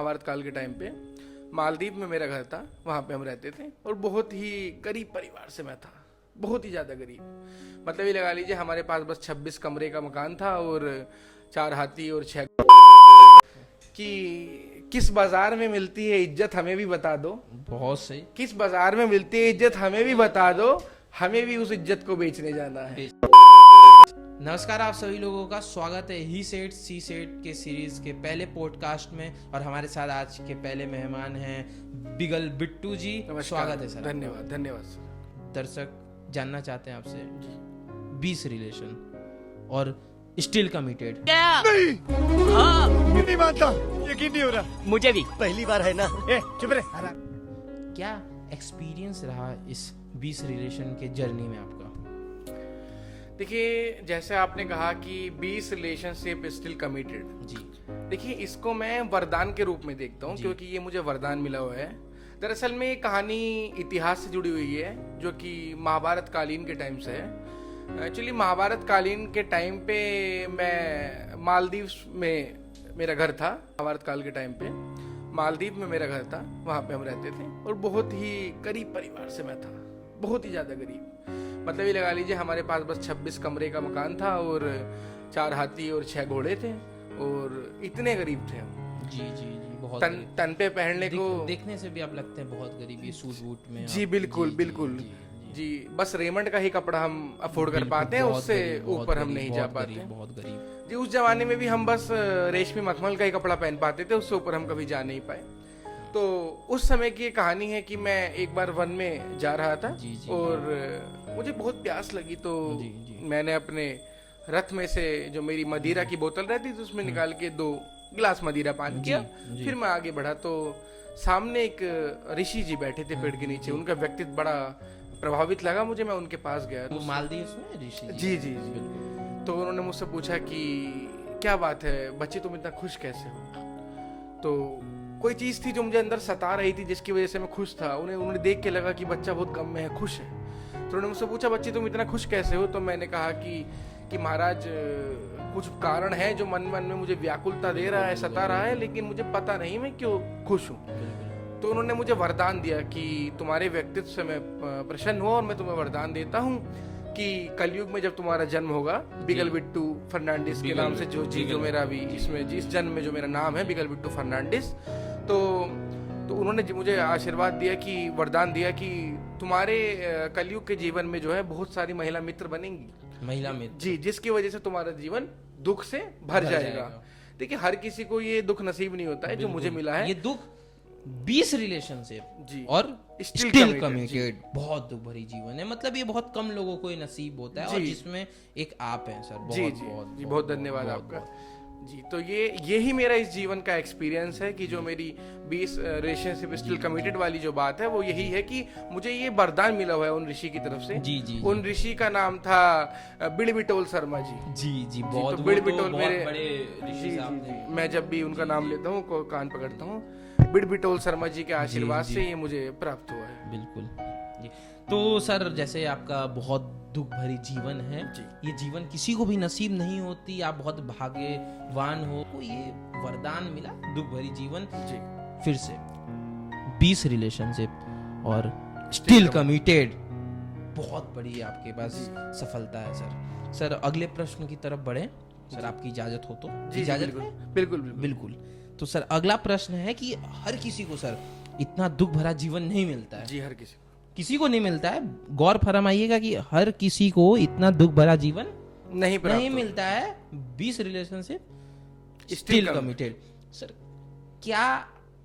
महाभारत काल के टाइम पे मालदीव में मेरा घर था, वहाँ पे हम रहते थे और बहुत ही गरीब परिवार से मैं था, बहुत ही ज़्यादा गरीब। मतलब ये लगा लीजिए हमारे पास बस 26 कमरे का मकान था और 4 हाथी और 6 कि किस बाजार में मिलती है इज्जत हमें भी बता दो। बहुत सही। किस बाजार में मिलती है इज्जत हमें भी बता दो, हमें भी उस इज्जत को बेचने जाना है। नमस्कार, आप सभी लोगों का स्वागत है ही सेट सी सेट के सीरीज के पहले पॉडकास्ट में। और हमारे साथ आज के पहले मेहमान हैं बिगल बिट्टू जी। स्वागत है सर। धन्यवाद धन्यवाद सर। दर्शक जानना चाहते हैं आपसे 20 रिलेशन और स्टिल कमिटेड। क्या? नहीं, नहीं मानता, यकीन नहीं हो रहा। मुझे भी पहली बार है ना। चुप रहे। क्या एक्सपीरियंस रहा इस 20 रिलेशन के जर्नी में आपका? देखिए, जैसे आपने कहा कि 20 रिलेशनशिप स्टिल कमिटेड जी। देखिए, इसको मैं वरदान के रूप में देखता हूँ क्योंकि ये मुझे वरदान मिला हुआ है। दरअसल में ये कहानी इतिहास से जुड़ी हुई है जो कि महाभारत कालीन के टाइम से है। एक्चुअली महाभारत कालीन के टाइम पे मैं मालदीव में मेरा घर था। महाभारत काल के टाइम पे मालदीव में मेरा घर था, वहाँ पे हम रहते थे और बहुत ही गरीब परिवार से मैं था, बहुत ही ज़्यादा गरीब। मतलब ये लगा लीजिए हमारे पास बस 26 कमरे का मकान था और 4 हाथी और 6 घोड़े थे और इतने गरीब थे हम। जी जी जी, बहुत तन पे पहनने को देखने से भी आप लगते हैं बहुत गरीब, ये सूट बूट में। जी बिल्कुल बिल्कुल जी, बस रेमंड का ही कपड़ा हम अफोर्ड कर पाते हैं, उससे ऊपर हम नहीं जा पाते। बहुत गरीब जी, उस जमाने में भी हम बस रेशमी मखमल का ही कपड़ा पहन पाते थे, उससे ऊपर हम कभी जा नहीं पाए। तो उस समय की कहानी है कि मैं एक बार वन में जा रहा था और मुझे बहुत प्यास लगी तो मैंने अपने रथ में से जो मेरी मदिरा की बोतल रहती थी उसमें निकाल के 2 गिलास मदिरा पान किया। फिर मैं आगे बढ़ा तो सामने एक ऋषि जी बैठे थे पेड़ के नीचे। उनका व्यक्तित्व बड़ा प्रभावित लगा मुझे, मैं उनके पास गया। वो मालदीव में ऋषि जी जी जी। तो उन्होंने मुझसे पूछा कि क्या बात है बच्चे, तुम इतना खुश कैसे हो? तो कोई चीज थी जो मुझे अंदर सता रही थी जिसकी वजह से मैं खुश था। उन्हें देख के लगा कि बच्चा बहुत गम में है, खुश है। तो उन्होंने मुझसे पूछा बच्चे तुम इतना खुश कैसे हो? तो मैंने कहा कि महाराज कुछ कारण है जो मन में मुझे व्याकुलता दे रहा है, सता रहा है, लेकिन मुझे पता नहीं मैं क्यों खुश हूँ। तो उन्होंने मुझे वरदान दिया कि तुम्हारे व्यक्तित्व से मैं प्रसन्न हुआ और मैं तुम्हें वरदान देता हूँ कि कलयुग में जब तुम्हारा जन्म होगा बिगल बिट्टू फर्नांडिस के नाम से, जो मेरा भी इसमें जिस जन्म में जो मेरा नाम है बिगल बिट्टू फर्नांडिस, तो उन्होंने मुझे आशीर्वाद दिया कि वरदान दिया कि तुम्हारे कलयुग के जीवन में जो है बहुत सारी महिला मित्र बनेंगी। महिला मित्र जी, जिसकी वजह से तुम्हारा जीवन दुख से भर जाएगा। देखिए, हर किसी को ये दुख नसीब नहीं होता है जो मुझे मिला है। ये दुख 20 रिलेशनशिप जी और स्टिल कमिटेड बहुत दुख भरी जीवन है। मतलब ये बहुत कम लोगों को ये नसीब होता है और जिसमें एक आप हैं सर। बहुत धन्यवाद आपका जी। तो यही मेरा इस जीवन का एक्सपीरियंस है कि जो मेरी 20 रिलेशनशिप स्टिल कमिटेड वाली जो बात है वो यही है कि मुझे ये वरदान मिला हुआ है उन ऋषि की तरफ से। जी। उन ऋषि का नाम था बिड़बिटोल शर्मा जी। जी बहुत तो बिड़बिटोल मेरे बड़े ऋषि साहब थे। मैं जब भी उनका नाम लेता हूँ कान पकड़ता हूँ। बिड़बिटोल शर्मा जी के आशीर्वाद से ये मुझे प्राप्त हुआ है। बिल्कुल जी। तो सर, जैसे आपका बहुत दुख भरी जीवन है, ये जीवन किसी को भी नसीब नहीं होती, आप बहुत भाग्यवान हो, तो ये वरदान मिला दुख भरी जीवन जी। फिर से 20 रिलेशनशिप और स्टिल कमिटेड, बहुत बड़ी आपके पास सफलता है सर। सर, अगले प्रश्न की तरफ बढ़े सर, आपकी इजाजत हो तो? इजाजत है? बिल्कुल। तो सर, अगला प्रश्न है कि हर किसी को सर इतना दुख भरा जीवन नहीं मिलता है। जी, हर किसी को नहीं मिलता है। गौर फरमाइएगा कि हर किसी को इतना दुख भरा जीवन नहीं मिलता है। 20 रिलेशनशिप स्टिल कमिटेड। सर, क्या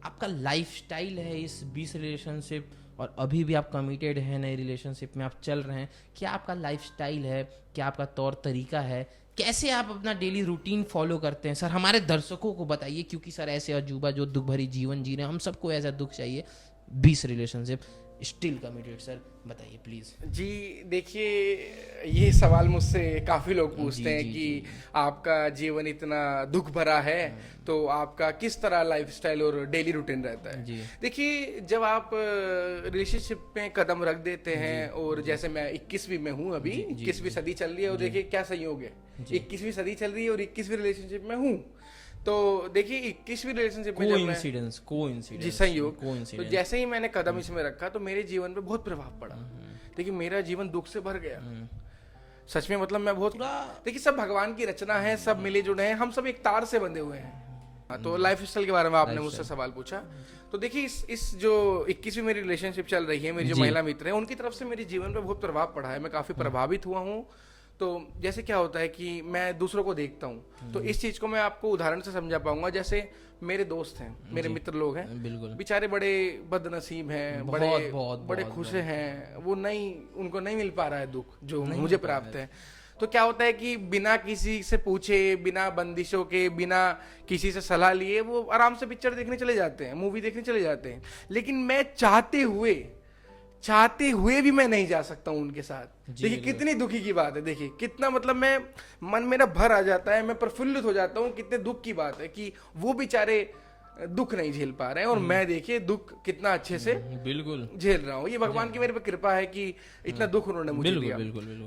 आपका लाइफस्टाइल है इस 20 रिलेशनशिप और अभी भी आप कमिटेड हैं, नए रिलेशनशिप में आप चल रहे हैं? क्या आपका लाइफस्टाइल है? क्या आपका तौर तरीका है? कैसे आप अपना डेली रूटीन फॉलो करते हैं? सर, हमारे दर्शकों को बताइए, क्योंकि सर ऐसे अजूबा जो दुख भरी जीवन जी रहे हैं, हम सबको ऐसा दुख चाहिए। 20 रिलेशनशिप स्टिल कमिटेड, सर बताइए प्लीज। जी देखिए, ये सवाल मुझसे काफी लोग पूछते हैं कि आपका जीवन इतना दुख भरा है तो आपका किस तरह लाइफस्टाइल और डेली रूटीन रहता है। देखिए, जब आप रिलेशनशिप में कदम रख देते हैं और जैसे मैं 21वीं में हूँ, अभी 21वीं सदी चल रही है और देखिए क्या संयोग है, 21वीं सदी चल रही है और 21वीं रिलेशनशिप में हूँ, तो देखिए 21वीं रिलेशनशिप में जब मैं कोइंसिडेंस जी संयोग, तो जैसे ही मैंने कदम इसमें रखा तो मेरे जीवन पे बहुत प्रभाव पड़ा। देखिए मेरा जीवन दुख से भर गया सच में, मतलब मैं बहुत, देखिए सब भगवान की रचना है, सब मिले जुड़े हैं, हम सब एक तार से बंधे हुए हैं। तो लाइफ स्टाइल के बारे में आपने मुझसे सवाल पूछा, तो देखिए इस जो 21वीं मेरी रिलेशनशिप चल रही है, मेरी जो महिला मित्र है उनकी तरफ से मेरे जीवन पे बहुत प्रभाव पड़ा है, मैं काफी प्रभावित हुआ हूँ। तो जैसे क्या होता है कि मैं दूसरों को देखता हूँ, तो इस चीज को मैं आपको उदाहरण से समझा पाऊंगा। जैसे मेरे दोस्त हैं, मेरे मित्र लोग हैं, बिल्कुल बेचारे बड़े बदनसीब हैं, बड़े खुश हैं, वो नहीं, उनको नहीं मिल पा रहा है दुख जो मुझे प्राप्त है। तो क्या होता है कि बिना किसी से पूछे, बिना बंदिशों के, बिना किसी से सलाह लिए वो आराम से पिक्चर देखने चले जाते हैं, मूवी देखने चले जाते हैं। लेकिन मैं चाहते हुए भी मैं नहीं जा सकता हूं उनके साथ। देखिए कितनी दुखी की बात है, देखिए कितना, मतलब मैं मन मेरा भर आ जाता है, मैं प्रफुल्लित हो जाता हूँ। कितने दुख की बात है कि वो बेचारे दुख नहीं झेल पा रहे हैं और मैं देखिए दुख कितना अच्छे से बिल्कुल झेल रहा हूँ। ये भगवान की मेरे पे कृपा है कि इतना दुख उन्होंने मुझे दिया।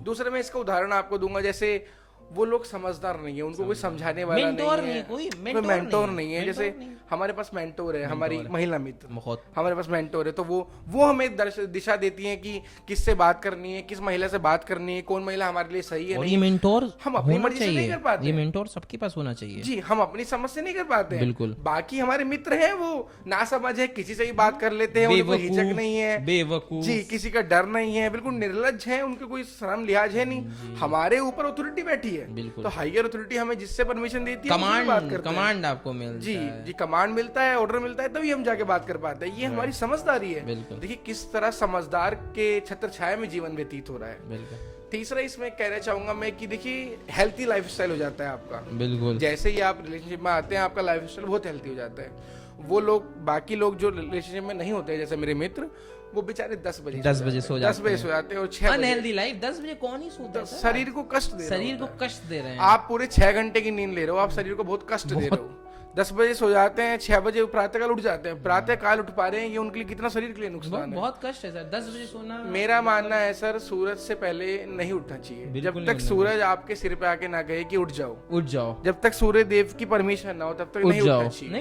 दूसरा मैं इसका उदाहरण आपको दूंगा, जैसे वो लोग समझदार नहीं है, उनको कोई समझाने वाला नहीं है, कोई मेंटोर नहीं है। जैसे हमारे पास मेंटोर है, हमारी महिला मित्र, हमारे पास मेंटोर है, तो वो हमें दिशा देती है कि किससे बात करनी है, किस महिला से बात करनी है, कौन महिला हमारे लिए सही है। ये मेंटोर हम अपनी मर्जी से नहीं कर पाते, ये मेंटोर सबके पास होना चाहिए जी, हम अपनी समझ से नहीं कर पाते। बिल्कुल। बाकी हमारे मित्र हैं वो ना समझ है, किसी से भी बात कर लेते हैं, उनको हिचक नहीं है, बेवकूफ जी, किसी का डर नहीं है, बिल्कुल निर्लज है, उनके कोई शर्म लिहाज है नहीं। हमारे ऊपर अथॉरिटी बैठी है, तो हायर अथॉरिटी हमें जिससे परमिशन देती है कमांड आपको मिलता है, जी कमांड मिलता है, ऑर्डर मिलता है, तभी हम जाके बात कर पाते हैं। ये हमारी समझदारी है। देखिए किस तरह समझदार के छत्र छाया में जीवन व्यतीत हो रहा है। तीसरा इसमें कहना चाहूंगा मैं कि देखिए हेल्थी लाइफस्टाइल हो जाता है आपका। बिल्कुल जैसे ही आप रिलेशनशिप में आते हैं आपका लाइफस्टाइल बहुत हेल्थी हो जाता है। वो लोग, बाकी लोग जो रिलेशनशिप में नहीं होते हैं, जैसे मेरे मित्र, वो बेचारे 10 बजे सो जाते हैं और 6 अनहेल्दी लाइफ। 10 बजे कौन ही सोता है? शरीर को कष्ट दे रहे हैं। आप पूरे 6 घंटे की नींद ले रहे हो, आप शरीर को बहुत कष्ट दे रहे हो। 10 बजे सो जाते हैं, 6 बजे प्रातःकाल उठ जाते हैं, प्रातःकाल उठ पा रहे हैं, ये उनके लिए कितना शरीर के लिए नुकसान है। बहुत कष्ट है सर 10 बजे सोना। मेरा मानना है सर, सूरज से पहले नहीं उठना चाहिए। जब तक सूरज आपके सिर पे आके ना कहे कि उठ जाओ, जब तक सूर्य देव की परमिशन ना हो तब तक नहीं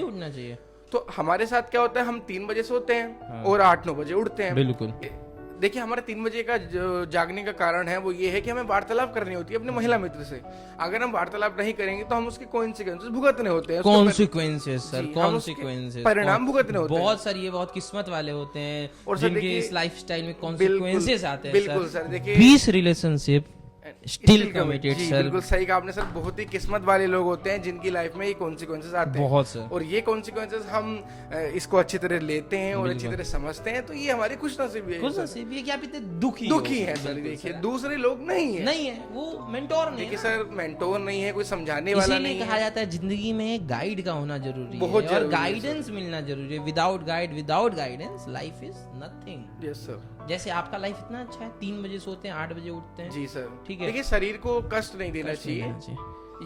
उठना चाहिए। तो हमारे साथ क्या होता है, हम 3 बजे सोते हैं और 8-9 बजे उठते हैं। बिल्कुल। देखिए हमारा 3 बजे का जागने का कारण है वो ये है कि हमें वार्तालाप करनी होती है अपने महिला मित्र से। अगर हम वार्तालाप नहीं करेंगे तो हम उसके कॉन्सिक्वेंसेस भुगतने होते हैं। परिणाम भुगतने होते हैं। बहुत सारी ये बहुत किस्मत वाले होते हैं और जिनके इस लाइफस्टाइल में कॉन्सिक्वेंसेस आते हैं। बिल्कुल सर, देखिए 20 रिलेशनशिप स्टिल कमिटेड सर। बिल्कुल सही कहा आपने सर, बहुत ही किस्मत वाले लोग होते हैं जिनकी लाइफ में ये कॉन्सिक्वेंसेस आते हैं। बहुत सर। और ये कॉन्सिक्वेंसेस हम इसको अच्छी तरह लेते हैं और अच्छी तरह समझते हैं, तो ये हमारी खुशनसीबी है कि आप इतने दुखी है सर। देखिए दूसरे लोग नहीं है, वो मेंटोर नहीं है। देखिए सर मेंटोर नहीं है, कोई समझाने वाला नहीं है। कहा जाता है जिंदगी में गाइड का होना जरूरी है और गाइडेंस मिलना जरूरी है। Without guidance life is nothing. Yes sir. जैसे आपका लाइफ इतना अच्छा है, 3 बजे सोते हैं, 8 बजे उठते हैं। जी सर, ठीक है। देखिए शरीर को कष्ट नहीं देना चाहिए,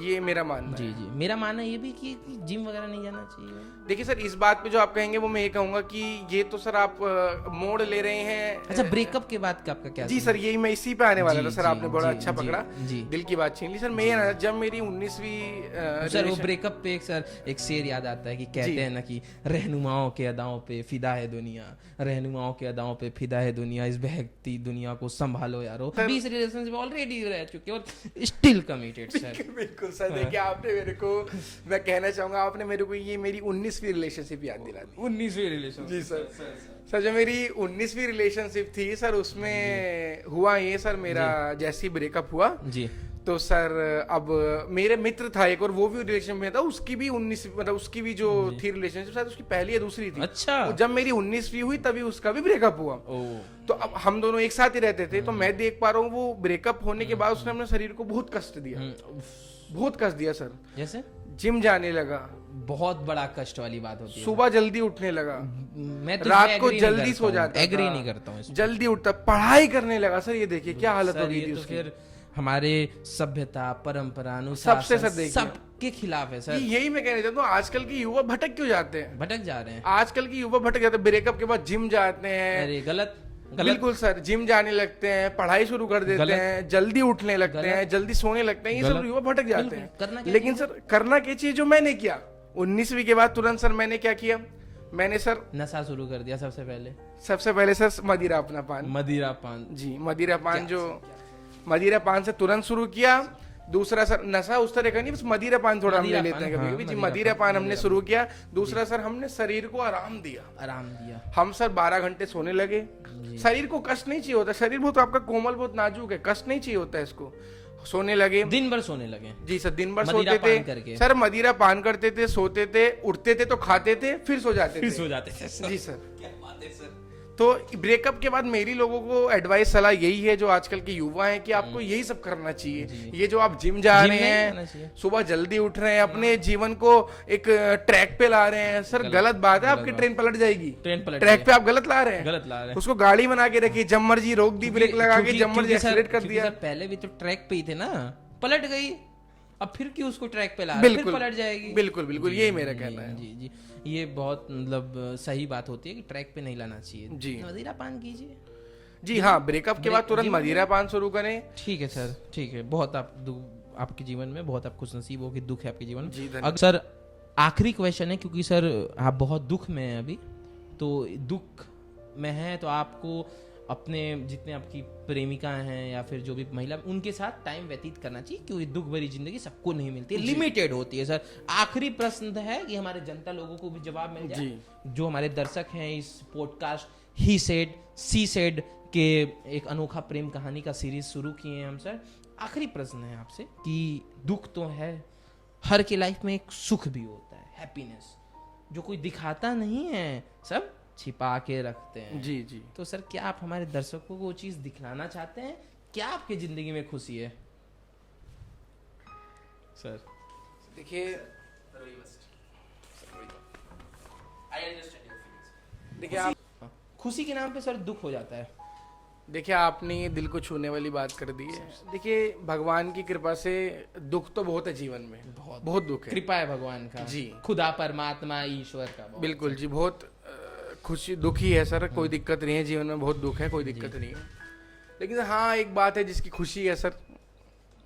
ये मेरा मानना है। जी मेरा मानना ये भी कि जिम वगैरह नहीं जाना चाहिए। देखिए सर इस बात पे जो आप कहेंगे वो मैं ये कहूंगा कि ये तो सर आप मोड़ ले रहे हैं। अच्छा, ब्रेकअप के बाद का आपका क्या? जी सर, यही मैं इसी पे आने वाला था सर, आपने बड़ा अच्छा पकड़ा, दिल की बात छीन ली सर। मैं जब मेरी 19वीं सर वो ब्रेकअप पे एक शेर याद आता है कि कहते हैं ना कि रहनुमाओं के अदाओं पे फिदा है दुनिया, रहनुमाओं के अदाओं पे फिदा है दुनिया, इस बहकती दुनिया को संभालो यारो। 20 रिलेशनशिप ऑलरेडी रह चुके और स्टिल कमिटेड सर। बिल्कुल सर, देखिए आपने मेरे को, मैं कहना चाहूंगा आपने मेरे को ये मेरी 19वीं रिलेशनशिप याद दिला दी। 19वीं रिलेशनशिप? जी सर जो मेरी 19वीं रिलेशनशिप थी सर, उसमें हुआ ये सर, मेरा जैसे ही ब्रेकअप हुआ जी, तो सर अब मेरे मित्र था एक और वो भी रिलेशन में था, उसकी भी 19, मतलब उसकी भी जो थी रिलेशनशिप शायद उसकी पहली या दूसरी थी। अच्छा। तो जब मेरी 19वीं हुई तभी उसका भी ब्रेकअप हुआ। तो अब हम दोनों एक साथ ही रहते थे, तो मैं देख पा रहा हूँ वो ब्रेकअप होने के बाद उसने अपने शरीर को बहुत कष्ट दिया, बहुत कष्ट दिया सर। जैसे जिम जाने लगा, बहुत बड़ा कष्ट वाली बात होती है। सुबह जल्दी उठने लगा, मैं तो रात को जल्दी सो जाता, एग्री नहीं करता हूँ, जल्दी उठता, पढ़ाई करने लगा सर। ये देखिए क्या हालत हो गई थी उसकी। फिर हमारे सभ्यता परंपरा अनुशासन सबके खिलाफ है सर। यही मैं कहना चाहता हूँ, आजकल के युवा भटक क्यों जाते हैं? भटक जा रहे हैं आजकल के युवा, भटक जाते हैं। ब्रेकअप के बाद जिम जाते हैं। अरे गलत। बिल्कुल सर, जिम जाने लगते हैं, पढ़ाई शुरू कर देते हैं, जल्दी उठने लगते हैं, जल्दी सोने लगते हैं, ये सब युवा भटक जाते हैं। लेकिन सर करना क्या चाहिए जो मैंने किया, 19वीं के बाद तुरंत सर मैंने क्या किया, मैंने सर नशा शुरू कर दिया सबसे पहले सर मदिरा अपना पान, मदिरा पान। जी मदिरा पान, जो मदिरा पान से तुरंत शुरू किया। दूसरा सर नशा उस तरह का नहीं, बस मदिरा पान थोड़ा हम ले लेते हैं कभी कभी जी, मदिरा पान हमने शुरू किया। दूसरा सर हमने शरीर को आराम दिया। हम सर 12 घंटे सोने लगे। शरीर को कष्ट नहीं चाहिए होता, शरीर बहुत आपका कोमल, बहुत नाजुक है, कष्ट नहीं चाहिए होता है इसको। सोने लगे, दिन भर सोने लगे जी सर, दिन भर सोते थे सर, मदिरा पान करते थे, सोते थे, उठते थे तो खाते थे, फिर सो जाते थे जी सर। क्या बात है सर। तो ब्रेकअप के बाद मेरी लोगों को एडवाइस सलाह यही है, जो आजकल के युवा हैं, कि आपको यही सब करना चाहिए। ये जो आप जिम जा रहे हैं, सुबह जल्दी उठ रहे हैं, अपने जीवन को एक ट्रैक पे ला रहे हैं सर, गलत बात है। आपकी ट्रेन पलट जाएगी, ट्रैक पे आप गलत ला रहे हैं। उसको गाड़ी बना के रखिए, जब मर्जी रोक दी, ब्रेक लगा के जब मर्जी एक्सीलरेट कर दिया। पहले भी तो ट्रैक पे ही थे ना, पलट गई, अब फिर क्यों उसको ट्रैक पे ला रहे हैं, फिर पलट जाएगी। बिल्कुल यही मेरा कहना है जी। ये बहुत मतलब सही बात होती है कि ट्रैक पे नहीं लाना चाहिए जी। मदिरा पान कीजिए जी हाँ, ब्रेकअप के बाद तुरंत मदिरा पान शुरू करें। ठीक है सर, ठीक है। बहुत आपके जीवन में बहुत आप खुश नसीब हो कि दुख है आपके जीवन जी। में। सर आखिरी क्वेश्चन है, क्योंकि सर आप बहुत दुख में हैं अभी, तो दुख में हैं तो आपको अपने जितने आपकी प्रेमिका हैं या फिर जो भी महिला, उनके साथ टाइम व्यतीत करना चाहिए, क्योंकि दुख भरी जिंदगी सबको नहीं मिलती है, लिमिटेड होती है। सर आखिरी प्रश्न है कि हमारे जनता लोगों को भी जवाब मिल जाए, जो हमारे दर्शक हैं इस podcast he said she said के एक अनोखा प्रेम कहानी का सीरीज शुरू किए हैं हम सर। आखिरी प्रश्न है आपसे कि दुख तो है, हर की लाइफ में एक सुख भी होता है, हैप्पीनेस, जो कोई दिखाता नहीं है, सब छिपा के रखते हैं जी। तो सर क्या आप हमारे दर्शकों को वो चीज दिखलाना चाहते हैं? क्या आपकी जिंदगी में खुशी है सर? देखिए आप, खुशी के नाम पे सर दुख हो जाता है। देखिए आपने ये दिल को छूने वाली बात कर दी है। देखिए भगवान की कृपा से दुख तो बहुत है जीवन में, बहुत दुख है, कृपा है भगवान का जी, खुदा परमात्मा ईश्वर का। बिल्कुल जी, बहुत खुशी दुखी है सर, कोई दिक्कत नहीं है जीवन में, बहुत दुख है, कोई दिक्कत नहीं है। लेकिन हाँ एक बात है जिसकी खुशी है सर,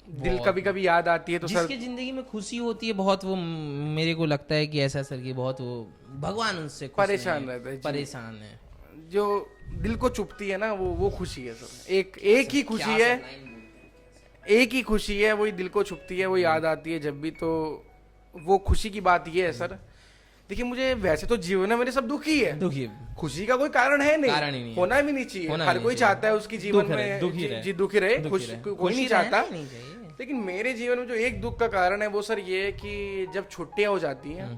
दिल कभी कभी याद आती है तो सर, जिसकी जिंदगी में खुशी होती है बहुत, वो मेरे को लगता है कि ऐसा सर कि बहुत वो भगवान उनसे परेशान रहता है, परेशान है। जो दिल को चुभती है ना, वो खुशी है सर। एक ही खुशी है, एक ही खुशी है, वही दिल को छुपती है, वो याद आती है जब भी, तो वो खुशी की बात ये है सर। देखिए मुझे वैसे तो जीवन में मेरे सब दुखी है, खुशी का कोई कारण है नहीं, होना भी नहीं चाहिए। हर कोई चाहता है उसकी जीवन में दुखी रहे, कोई नहीं चाहता। लेकिन मेरे जीवन में जो एक दुख का कारण है वो सर ये है कि जब छुट्टियां हो जाती हैं,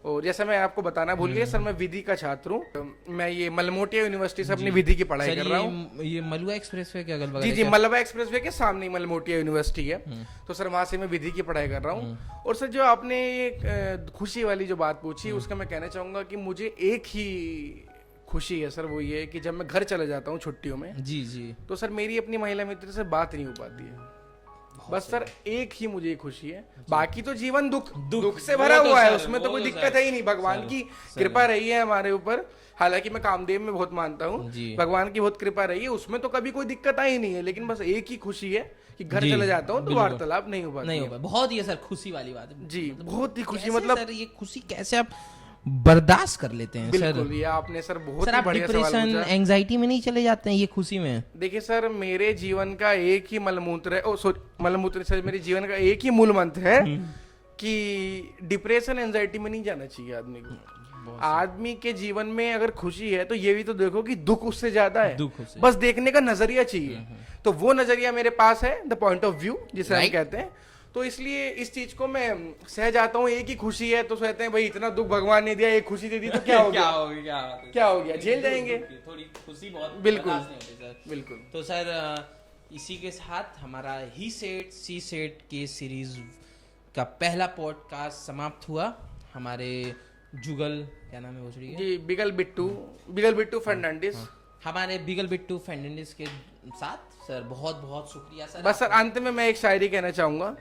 और जैसा मैं आपको बताना भूल गया सर, मैं विधि का छात्र हूँ, मैं ये मलमोटिया यूनिवर्सिटी से अपनी विधि की पढ़ाई कर रहा हूँ। ये मलवा एक्सप्रेसवे के अगल बगल? जी मलवा एक्सप्रेसवे के सामने मलमोटिया यूनिवर्सिटी है, तो सर वहां से मैं विधि की पढ़ाई कर रहा हूँ। और सर जो आपने एक खुशी वाली जो बात पूछी, उसका मैं कहना चाहूंगा कि मुझे एक ही खुशी है सर, वो ये है कि जब मैं घर चला जाता हूँ छुट्टियों में जी, तो सर मेरी अपनी महिला मित्र से बात नहीं हो पाती है। बस सर एक ही मुझे खुशी है, बाकी तो जीवन दुख से भरा हुआ है, उसमें तो कोई दिक्कत है ही नहीं। भगवान की कृपा रही है हमारे ऊपर, हालांकि मैं कामदेव में बहुत मानता हूँ, भगवान की बहुत कृपा रही है, उसमें तो कभी कोई दिक्कत आई नहीं है। लेकिन बस एक ही खुशी है कि घर चले जाता हूँ तो वार्तालाप नहीं हो पाता। बहुत ही सर खुशी वाली बात है जी, बहुत ही खुशी। मतलब ये खुशी कैसे आप बर्दाश्त कर लेते हैं सर? ये आपने सर बहुत ही बढ़िया सवाल पूछा। डिप्रेशन एंजाइटी में नहीं चले जाते हैं ये खुशी में? देखिए सर मेरे जीवन का एक ही मलमूत्र है, मलमूत्र सर मेरे जीवन का एक ही मूल मंत्र है कि डिप्रेशन एंजाइटी में नहीं जाना चाहिए आदमी को। आदमी के जीवन में अगर खुशी है तो ये भी तो देखो कि दुख उससे ज्यादा है, बस देखने का नजरिया चाहिए। तो वो नजरिया मेरे पास है, द पॉइंट ऑफ व्यू जिसे हम कहते हैं। तो इसलिए इस चीज को मैं सह जाता हूँ। एक ही खुशी है तो कहते हैं भाई इतना दुख भगवान ने दिया, एक खुशी दे दी तो क्या हो गया, क्या हो गया, झेल जाएंगे। थोड़ी खुशी बहुत बिल्कुल। तो सर इसी के साथ हमारा ही सेट सी सेट के सीरीज का पहला पॉडकास्ट समाप्त हुआ। हमारे जुगल क्या नाम है भोसड़ी जी, बिगल बिट्टू फर्नांडिस, हमारे बिगल बिट्टू फर्नांडिस के साथ सर बहुत बहुत शुक्रिया सर। बस सर अंत में मैं एक शायरी कहना चाहूंगा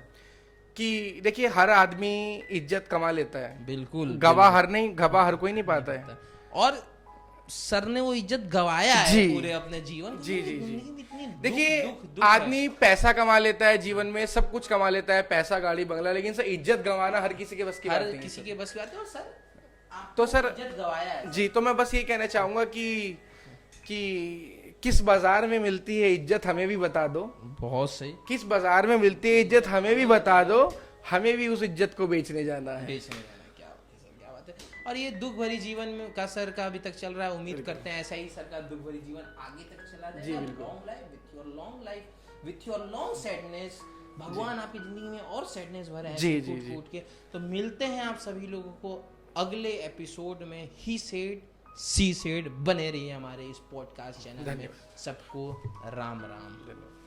कि देखिए हर आदमी इज्जत कमा लेता है, बिल्कुल, गवाह हर कोई नहीं पाता है। और सर ने वो इज्जत गवाया है जी। पूरे अपने जीवन में। जी, जी, जी। जिंदगी में इतनी देखिए दुख आदमी पैसा कमा लेता है जीवन में, सब कुछ कमा लेता है, पैसा गाड़ी बंगला, लेकिन सर इज्जत गंवाना हर किसी के बस की बात हर नहीं है किसी सर। के बस की बात है। और सर आपने तो सर इज्जत गवाया है। जी, तो मैं बस ये कहना चाहूंगा कि किस बाजार में मिलती है इज्जत हमें भी बता दो, बहुत सही। किस बाजार में मिलती है इज्जत हमें भी बता दो, हमें भी उस इज्जत को बेचने जाना है। बेचने जाना है, क्या बात है सर, क्या बात है। और ये दुख भरी जीवन में का सर का अभी तक चल रहा है, उम्मीद करते हैं ऐसा ही सर का दुख भरी जीवन आगे तक चला जी, जाएगा। बिल्कुल। Long life with your long life with your long sadness. भगवान आपकी जिंदगी में और सैडनेस भरे हैं जी, जी, फूट जी। फूट के। तो मिलते हैं आप सभी लोगों को अगले एपिसोड में। He said she said. बने रहिए हमारे इस पॉडकास्ट चैनल में। सबको राम राम।